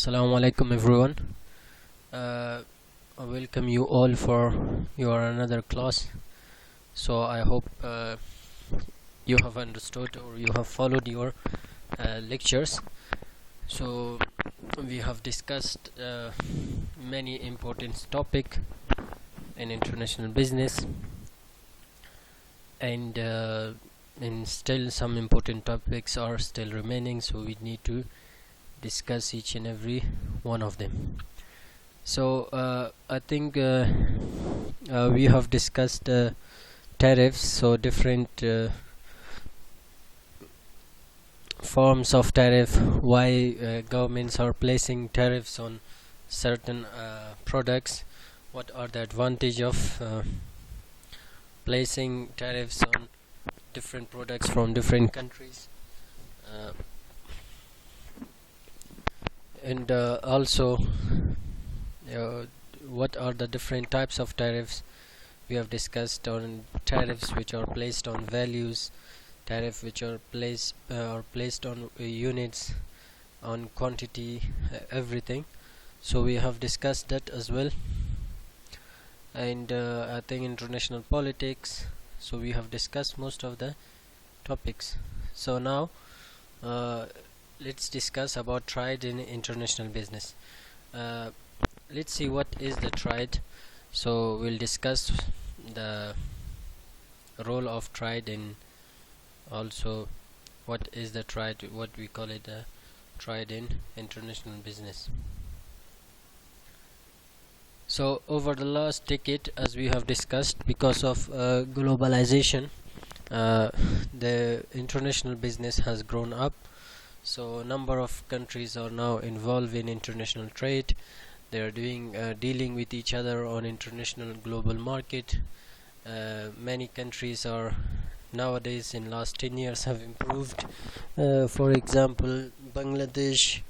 Assalamu alaikum everyone. I welcome you all for your another class. So I hope you have understood or you have followed your lectures. So we have discussed many important topic in international business, and still some important topics are still remaining, so we need to discuss each and every one of them. So I think we have discussed tariffs, so different forms of tariff, why governments are placing tariffs on certain products, what are the advantage of placing tariffs on different products from different countries, and also what are the different types of tariffs. We have discussed on tariffs which are placed on values, tariff which are placed on units, on quantity, everything. So we have discussed that as well. And I think international politics, so we have discussed most of the topics. So now let's discuss about Triad in international business. Let's see what is the Triad. So we'll discuss the role of Triad, and also what is the Triad, what we call it, the Triad in international business. So over the last decade, as we have discussed, because of globalization, the international business has grown up. So a number of countries are now involved in international trade. They are dealing with each other on international global market. Many countries are nowadays, in last 10 years, have improved. For example, Bangladesh,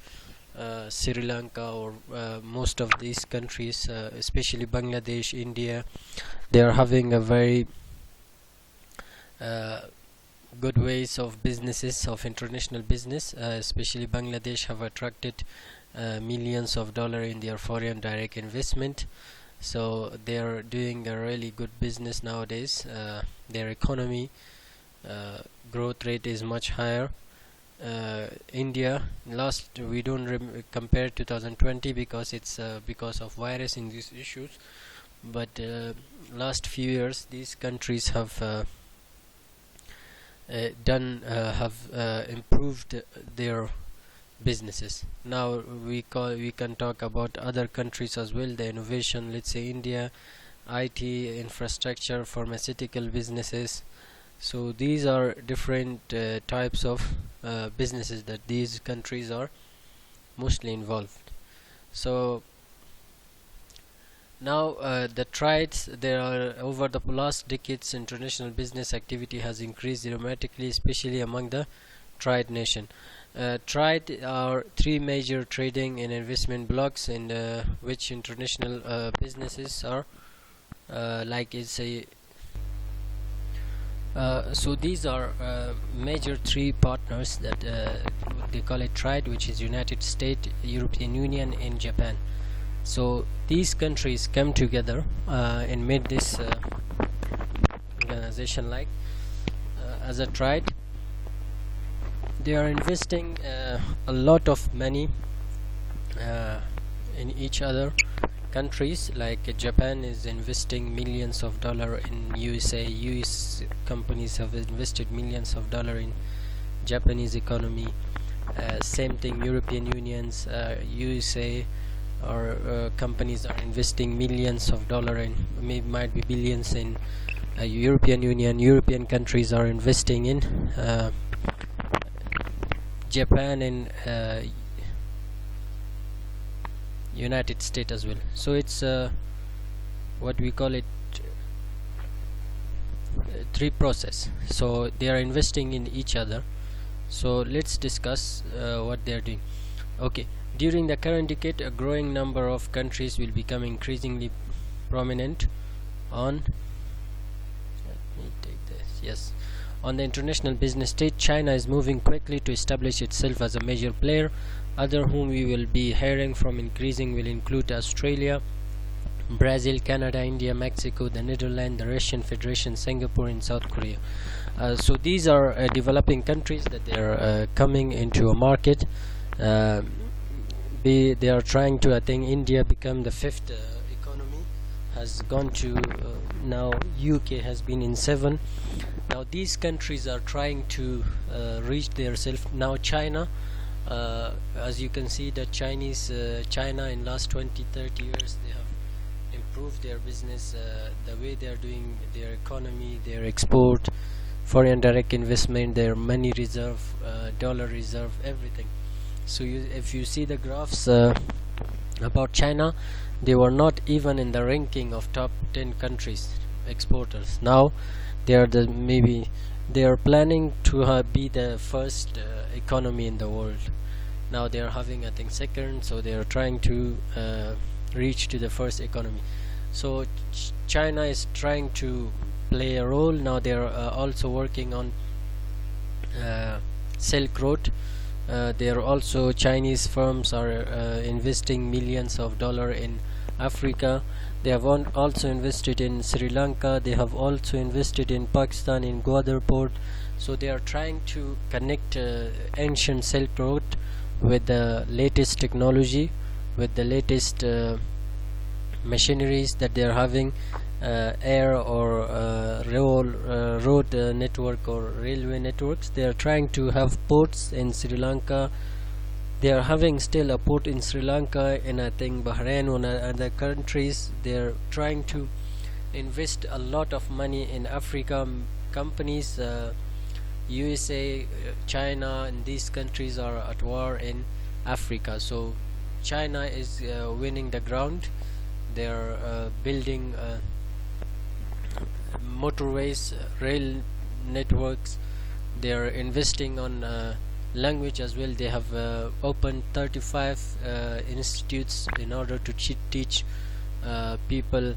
Sri Lanka, or most of these countries, especially Bangladesh, India, they are having a very good ways of businesses, of international business. Especially Bangladesh have attracted millions of dollars in their foreign direct investment, so they are doing a really good business nowadays. Their economy growth rate is much higher. India, we don't compare 2020 because it's because of virus in these issues, but last few years these countries have improved their businesses. Now we can talk about other countries as well, the innovation. Let's say India, IT, infrastructure, pharmaceutical businesses. So these are different types of businesses that these countries are mostly involved. So now the Triads, there are, over the last decades, international business activity has increased dramatically, especially among the Triad nation. Triad are three major trading and investment blocks in which international businesses are so these are major three partners that they call it Triad, which is United States, European Union, and Japan. So these countries come together and made this organization as a Triad. They are investing a lot of money in each other countries. Like Japan is investing millions of dollars in USA. US companies have invested millions of dollars in Japanese economy. Same thing, European Unions, USA, or companies are investing millions of dollars in, might be billions in European Union. European countries are investing in Japan and United States as well. So it's what we call it three process. So they are investing in each other. So let's discuss what they are doing. Okay, during the current decade, a growing number of countries will become increasingly prominent on on the international business stage. China is moving quickly to establish itself as a major player. Other whom we will be hearing from increasing will include Australia, Brazil, Canada, India, Mexico, the Netherlands, the Russian Federation, Singapore, and South Korea. So these are developing countries that they are coming into a market. They are trying to, I think India become the fifth economy, has gone to now UK has been in 7. Now these countries are trying to reach their self. Now China, as you can see that China in last 20-30 years they have improved their business, the way they are doing their economy, their export, foreign direct investment, their money reserve, dollar reserve, everything. So if you see the graphs about China, they were not even in the ranking of top 10 countries exporters. Now they are maybe they are planning to be the first economy in the world. Now they are having, I think, second, so they are trying to reach to the first economy. So China is trying to play a role. Now they are also working on Silk Road. There are also Chinese firms are investing millions of dollars in Africa. They have also invested in Sri Lanka. They have also invested in Pakistan, in Gwadar port. So they are trying to connect ancient Silk Road with the latest technology, with the latest machineries that they are having, air or road network or railway networks. They are trying to have ports in Sri Lanka. They are having still a port in Sri Lanka, and I think Bahrain and other countries. They are trying to invest a lot of money in Africa. Companies, USA, China, and these countries are at war in Africa. So China is winning the ground. They are building motorways, rail networks. They are investing on language as well. They have opened 35 institutes in order to teach people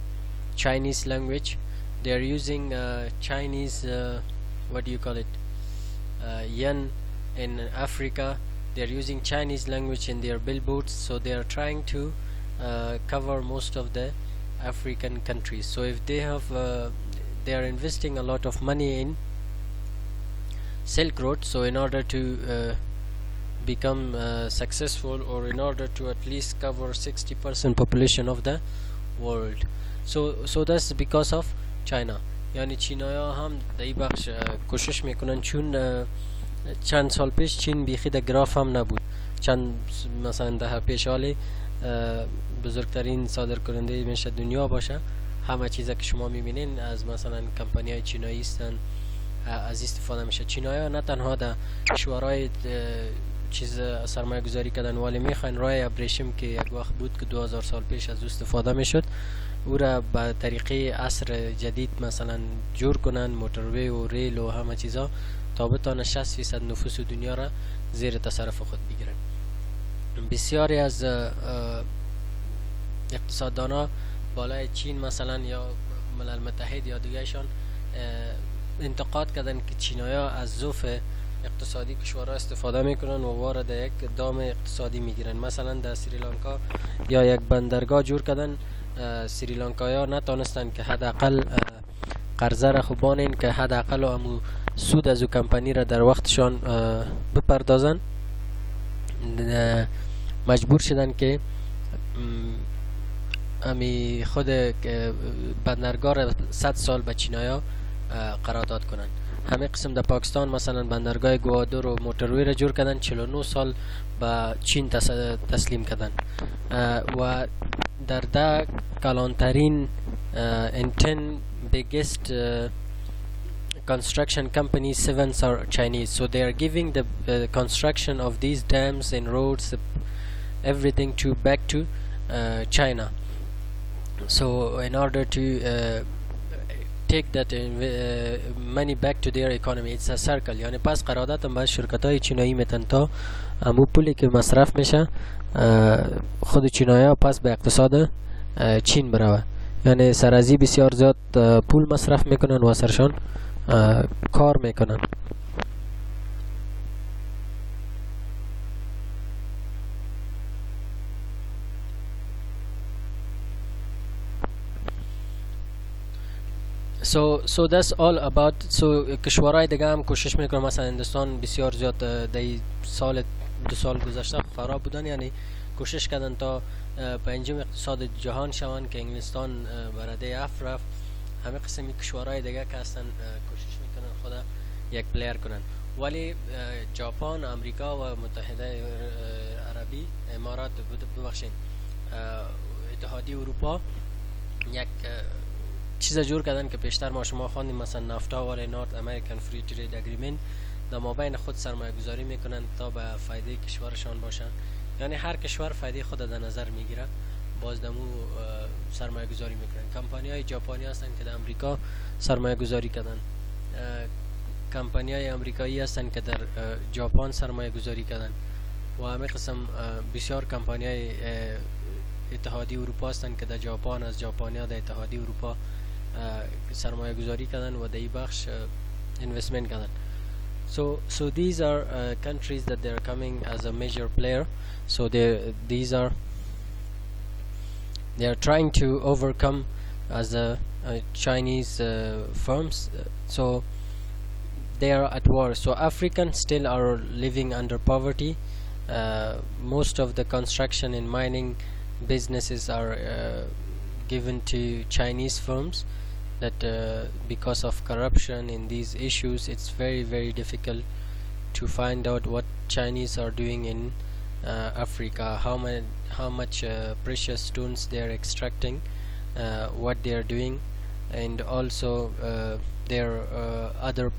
Chinese language. They are using Chinese, what do you call it, yen in Africa. They are using Chinese language in their billboards. So they are trying to cover most of the African countries. So if they have they are investing a lot of money in Silk Road. So in order to become successful, or in order to at least cover 60% population of the world. So that's because of China. یعنی چینایا هم در این بخش کوشش میکنن، چون چند سال پیش چین بیخی در گراف هم نبود. چند مثلا ده پیش حالی بزرگترین صادر کننده میشه دنیا باشه. همه چیزا که شما میبینین از مثلا کمپانی های چینایی هستن، از استفاده میشه. چینایا نه تنها در کشورهای چیز سرمایه گذاری کردن، ولی میخواین رای ابریشم که یک وقت بود که 2000 سال پیش از استفاده میشد، او را به طریقه عصر جدید مثلا جور کنن، موتروی و ریل و همه چیزا، تا بتانه 60% نفوس دنیا را زیر تصرف خود بگیرن. بسیاری از اقتصاددانا بالای چین مثلا یا ملل متحد یا دیگرشان انتقاد کردن که چینایا از ضعف اقتصادی کشورها استفاده میکنن و وارد یک دام اقتصادی میگیرن. مثلا در سریلانکا یا یک بندرگاه جور کردن، سریلانکایا نتونستن که حداقل قرضه را خوبانین که حداقل همو سود از او کمپانی را در وقتشان بپردازن. مجبور شدن که امی خود بندرگاه را 100 سال به چینایا قرارداد کنن. همه قسم در پاکستان مثلا بندرگاه گوادر و موتروی را جور کردن، 49 سال به چین تسلیم کردن. و در ده کلانترین in 10 biggest construction companies, 7 are Chinese. So they are giving the construction of these dams and roads, everything to back to China. So in order to take that money back to their economy, it's a circle. یعنی پس قرارداد هم باید شرکت‌های چینایی میتن تا همون پولی که مصرف میشه خود چینایی پس به اقتصاد چین بروه. یعنی سرازی بسیار زیاد پول مصرف میکنن و سرشان کار میکنن. so that's all about. کشورهای دیگه هم کوشش میکنه، مثلا هندوستان بسیار زیاد دی سال 2 سال گذشته خراب بودن، یعنی کوشش کردن تا پنجم اقتصاد جهان شوند که انگلستان برده اف رفت. همه قسمی کشورهای دیگه که هستن کوشش میکنن خدا یک پلیر کنن، ولی ژاپن، امریکا و متحده عربی امارات ببخشید اتحادیه اروپا یک چیز جور کردن که پیشتر ما شما خواندیم، مثلا نافتا و نورت امریکن فری ترید اگریمنت، در مابین خود سرمایه گذاری میکنن تا به فایده کشورشان باشن. یعنی هر کشور فایده خود در نظر میگیره، باز دمو سرمایه گذاری میکنن. کمپانی های ژاپنی هستن که در امریکا سرمایه گذاری کردن، کمپانی های امریکایی هستن که در ژاپن سرمایه گذاری کردن، و همه قسم بسیار کمپانی های اتحادیه اروپا هستن که در ژاپن از ژاپنیا در اتحادیه اروپا سرمایه گذاری کردن و در این بخش investment کردن. So these are countries that they are coming as a major player. So they are trying to overcome as a Chinese firms. So they are at war. So Africans still are living under poverty. Most of the construction and mining businesses are given to Chinese firms, that because of corruption in these issues, it's very difficult to find out what Chinese are doing in Africa, how much precious stones they are extracting, what they are doing, and also their other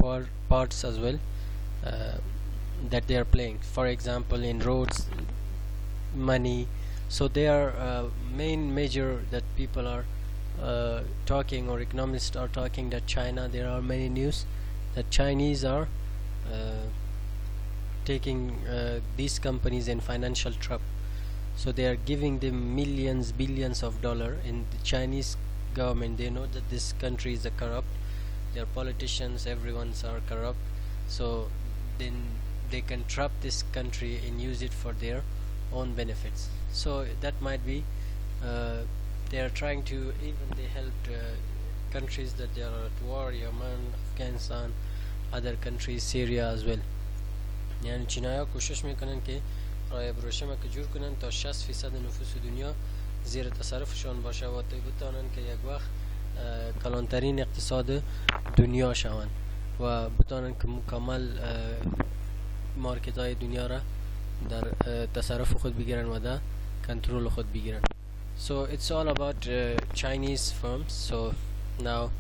parts as well that they are playing, for example in roads, money. So they are major that people are talking, or economists are talking, that China, there are many news that Chinese are taking these companies in financial trap. So they are giving them millions, billions of dollars, in the Chinese government they know that this country is a corrupt, their politicians, everyone's are corrupt, so then they can trap this country and use it for their own benefits. So that might be they are trying to, even they helped countries that they are at war, Yemen, Afghanistan, other countries, Syria as well. یعنی چینایا کوشش میکنن که رای بروشم که جور کنن تا 60% نفوس دنیا زیر تصرفشان باشه و بتانن که یک وقت کلانترین اقتصاد دنیا شوند و بتانن که مکمل مارکت های دنیا را در تصرف خود بگیرن و در کنترل خود بگیرن. So it's all about Chinese firms. So now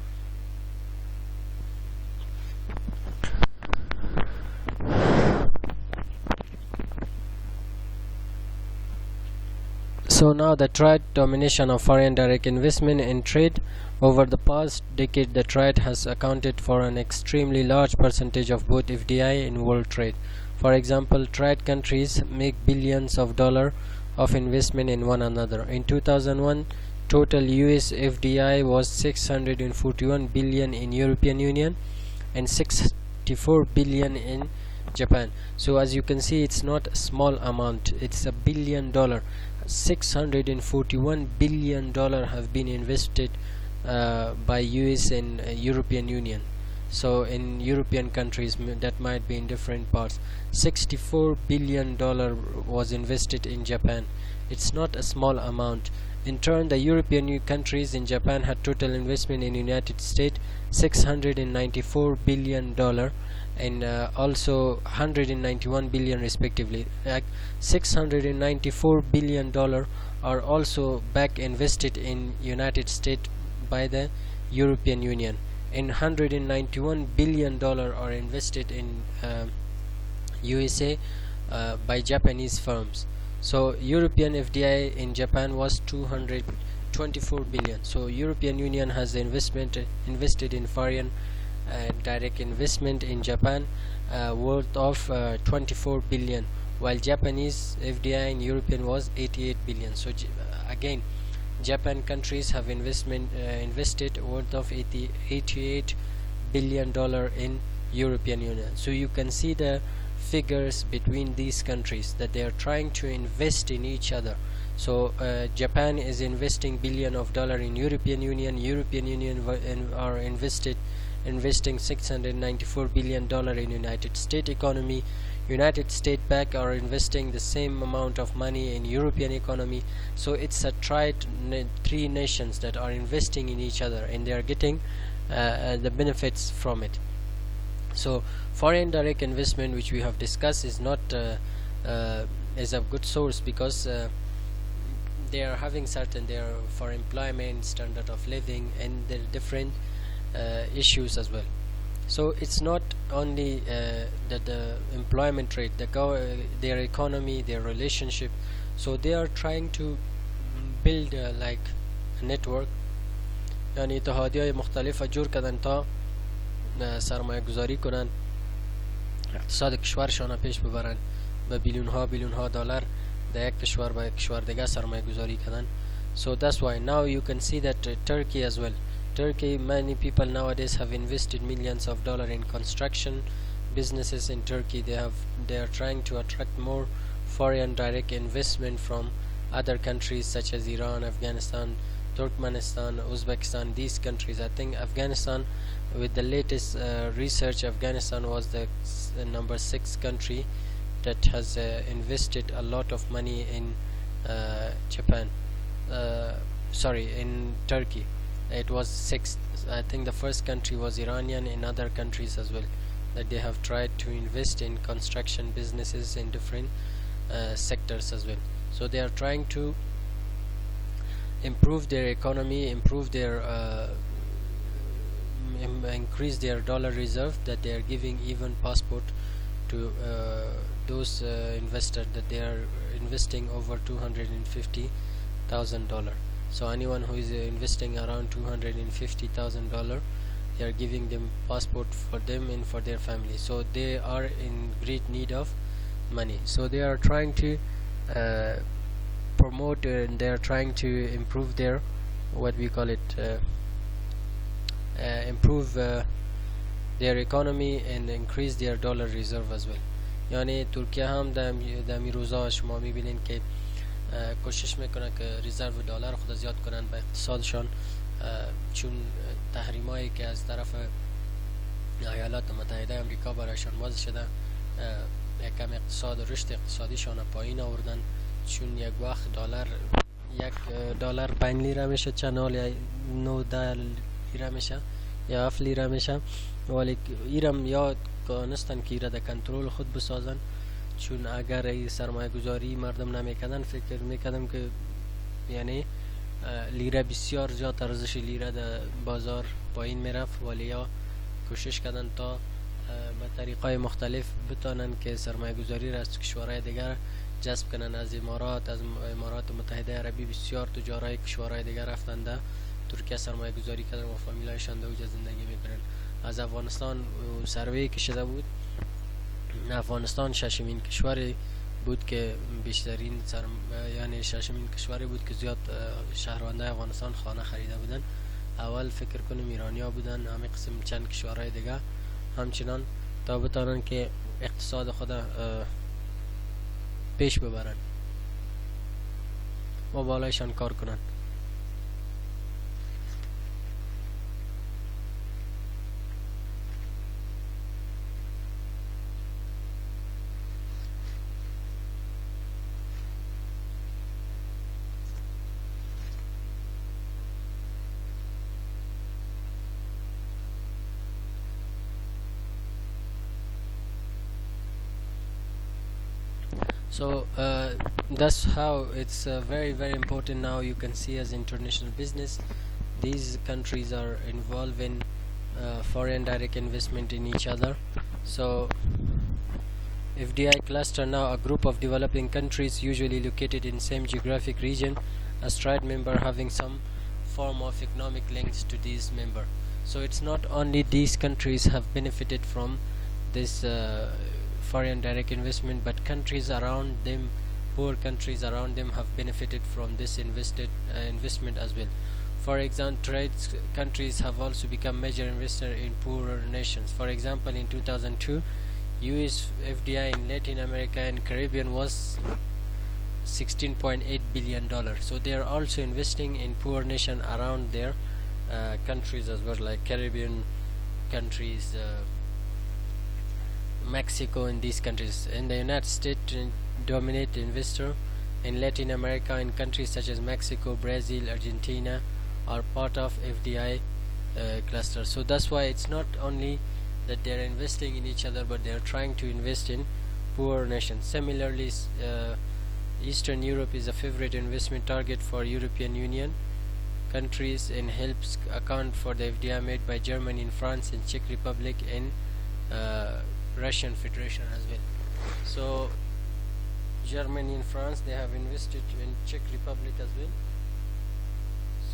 the Triad domination of foreign direct investment and trade over the past decade, the Triad has accounted for an extremely large percentage of both FDI and world trade. For example, Triad countries make billions of dollars of investment in one another. In 2001, total US FDI was 641 billion in European Union and 64 billion in Japan. So as you can see, it's not a small amount, it's $1 billion. 641 billion dollars have been invested by US and European Union. So in European countries, that might be in different parts. 64 billion dollar was invested in Japan. It's not a small amount. In turn, the European countries in Japan had total investment in United States 694 billion dollar and also 191 billion respectively. Like 694 billion dollar are also back invested in United States by the European Union, and 191 billion dollar are invested in USA by Japanese firms. So European FDI in Japan was 224 billion. So European Union has invested in foreign direct investment in Japan worth of 24 billion, while Japanese FDI in European was 88 billion. So again, Japan countries have invested worth of 88 billion dollar in European Union. So you can see the figures between these countries, that they are trying to invest in each other. So Japan is investing billion of dollar in European Union. Are investing 694 billion dollar in United States economy. United States back are investing the same amount of money in European economy. So it's a three nations that are investing in each other, and they are getting the benefits from it. So foreign direct investment, which we have discussed, is not is a good source, because they are having they are for employment, standard of living, and the different issues as well. So it's not only that the employment rate, their economy, their relationship. So they are trying to build like a network. یعنی اتحادیه‌های مختلف جور کردن تا سرمایه گذاری کنن، اقتصاد کشورشان پیش ببرن، به بیلیون ها دلار در یک کشور با یک کشور دیگه سرمایه گذاری کردن. So that's why now you can see that Turkey as well. Turkey, many people nowadays have invested millions of dollars in construction businesses in Turkey. They are trying to attract more foreign direct investment from other countries such as Iran, Afghanistan, Turkmenistan, Uzbekistan, these countries. I think Afghanistan, with the latest research, Afghanistan was the number 6 country that has invested a lot of money in in Turkey. It was 6th. I think the first country was Iranian, in other countries as well, that they have tried to invest in construction businesses in different sectors as well. So they are trying to improve their economy, improve their increase their dollar reserve, that they are giving even passport to those investors, that they are investing over $250,000. So anyone who is investing around $250,000, they are giving them passport for them and for their family. So they are in great need of money. So they are trying to promote and they are trying to improve their improve their economy and increase their dollar reserve as well. یعنی ترکیه هم در روزا شما میبینین که کوشش میکنه که ریزرو دلار خود زیاد کنن به اقتصادشان، چون تحریمایی که از طرف ایالات متحده آمریکا برایشان وضع شده یکم رشد اقتصادیشان پایین آوردن، چون یک وقت $1 5 لیره میشه، چند حال 9 لیره میشه یا 7 لیره میشه، ولی ایرم یاد کانستن که ایره در کنترل خود بسازن، چون اگر ای سرمایه گذاری مردم نمیکردن فکر میکردم که یعنی لیره بسیار زیاد ارزش لیره در بازار پایین میرفت، ولی یا کوشش کردن تا به طریقای مختلف بتانن که سرمایه گذاری را از کشورهای دیگر جذب کنن. از امارات متحده عربی بسیار تجارای کشورهای دیگر رفتن در ترکیه سرمایه گذاری کردن و فامیلایشان در اونجا زندگی میکنن. از افغانستان سروی کشیده بود، افغانستان ششمین کشوری بود که بیشترین یعنی ششمین کشوری بود که زیاد شهرونده افغانستان خانه خریده بودن. اول فکر کنم ایرانیا بودن، همه قسم چند کشورهای دیگه همچنان، تا بتانن که اقتصاد خود پیش ببرن و بالایشان کار کنن. So that's how it's very important. Now you can see, as international business, these countries are involved in foreign direct investment in each other. So FDI cluster, now a group of developing countries usually located in same geographic region, a Triad member having some form of economic links to these member. So it's not only these countries have benefited from this foreign direct investment, but countries around them, poor countries around them, have benefited from this investment as well. For example, trade countries have also become major investor in poorer nations. For example, in 2002, US FDI in Latin America and Caribbean was $16.8 billion. So they are also investing in poor nation around their countries as well, like Caribbean countries, Mexico, and these countries. In the United States, dominate investor in Latin America, and countries such as Mexico, Brazil, Argentina are part of FDI cluster. So that's why it's not only that they're investing in each other, but they're trying to invest in poor nations. Similarly, Eastern Europe is a favorite investment target for European Union countries and helps account for the FDI made by Germany and France and Czech Republic and Russian Federation as well. So Germany and France, they have invested in Czech Republic as well.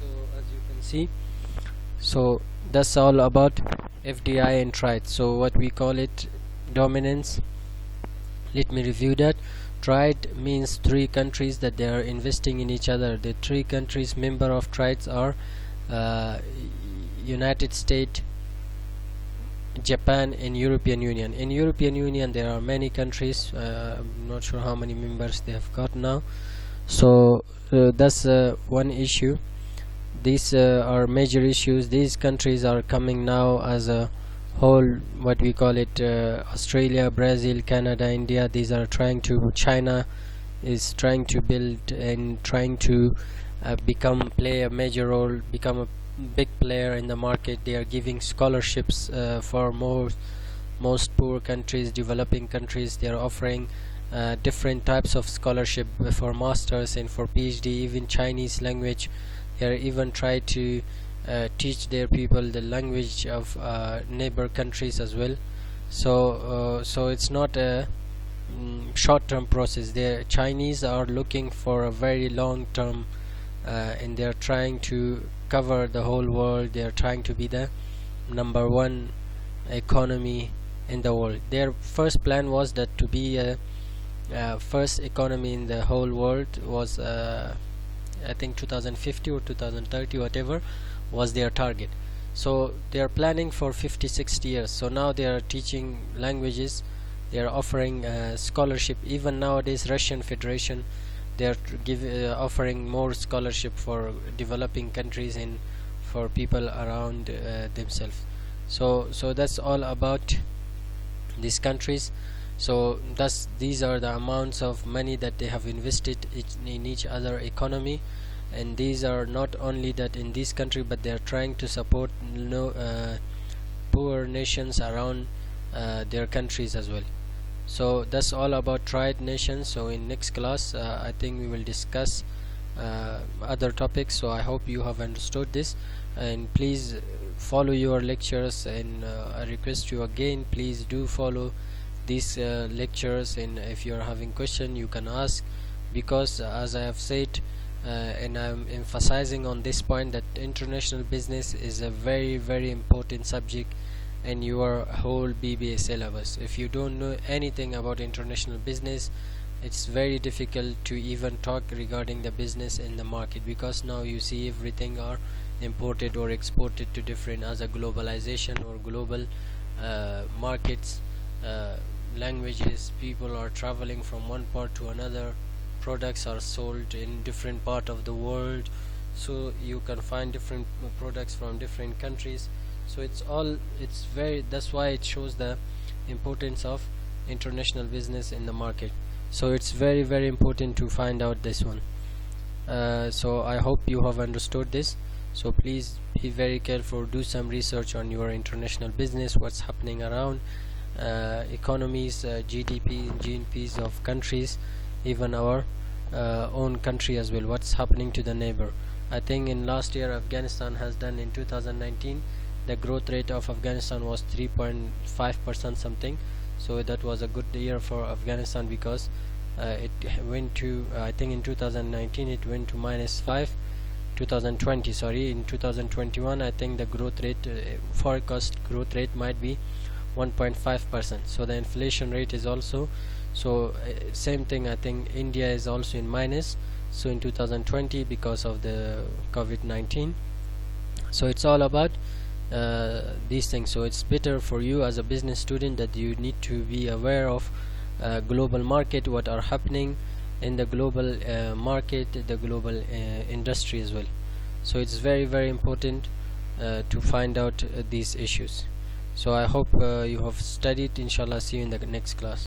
So as you can see, so that's all about FDI and Triad. So what we call it, dominance. Let me review that. Triad means three countries that they are investing in each other. The three countries member of Triad are United States, Japan, and European Union. In European Union there are many countries. I'm not sure how many members they have got now. So that's one issue. These are major issues. These countries are coming now as a whole, what we call it, Australia, Brazil, Canada, India. These are trying to, China is trying to build and trying to play a major role, become a big player in the market. They are giving scholarships for most poor countries, developing countries. They are offering different types of scholarship for masters and for PhD, even Chinese language. They are even try to teach their people the language of neighbor countries as well. So it's not a short-term process. The Chinese are looking for a very long-term, and they are trying to cover the whole world. They are trying to be the #1 economy in the world. Their first plan was that to be a first economy in the whole world was I think 2050 or 2030, whatever was their target. So they are planning for 50-60 years. So now they are teaching languages, they are offering scholarship. Even nowadays Russian Federation, they are offering more scholarship for developing countries and for people around themselves. So that's all about these countries. So these are the amounts of money that they have invested in each other economy, and these are not only that in this country, but they are trying to support poor nations around their countries as well. So that's all about Triad nations. So in next class I think we will discuss other topics. So I hope you have understood this, and please follow your lectures, and I request you again, please do follow these lectures, and if you are having question you can ask, because as I have said, and I'm emphasizing on this point, that international business is a very very important subject in your whole BBA syllabus. If you don't know anything about international business, it's very difficult to even talk regarding the business in the market, because now you see everything are imported or exported to different, as a globalization or global markets, languages, people are traveling from one part to another, products are sold in different part of the world, so you can find different products from different countries. So that's why it shows the importance of international business in the market. So it's very very important to find out this one. So I hope you have understood this. So please be very careful, do some research on your international business, what's happening around economies, GDP, GNPs of countries, even our own country as well, what's happening to the neighbor. I think in last year Afghanistan has done, in 2019 the growth rate of Afghanistan was 3.5% something. So that was a good year for Afghanistan, because it went to, I think in 2019 it went to -5, 2020 sorry, in 2021 I think the growth rate, forecast growth rate might be 1.5%. so the inflation rate is also, so same thing. I think India is also in minus, so in 2020, because of the COVID-19. So it's all about these things. So it's better for you as a business student that you need to be aware of global market, what are happening, in the global market, the global industry as well. So it's very important to find out these issues. So I hope you have studied. Inshallah, see you in the next class.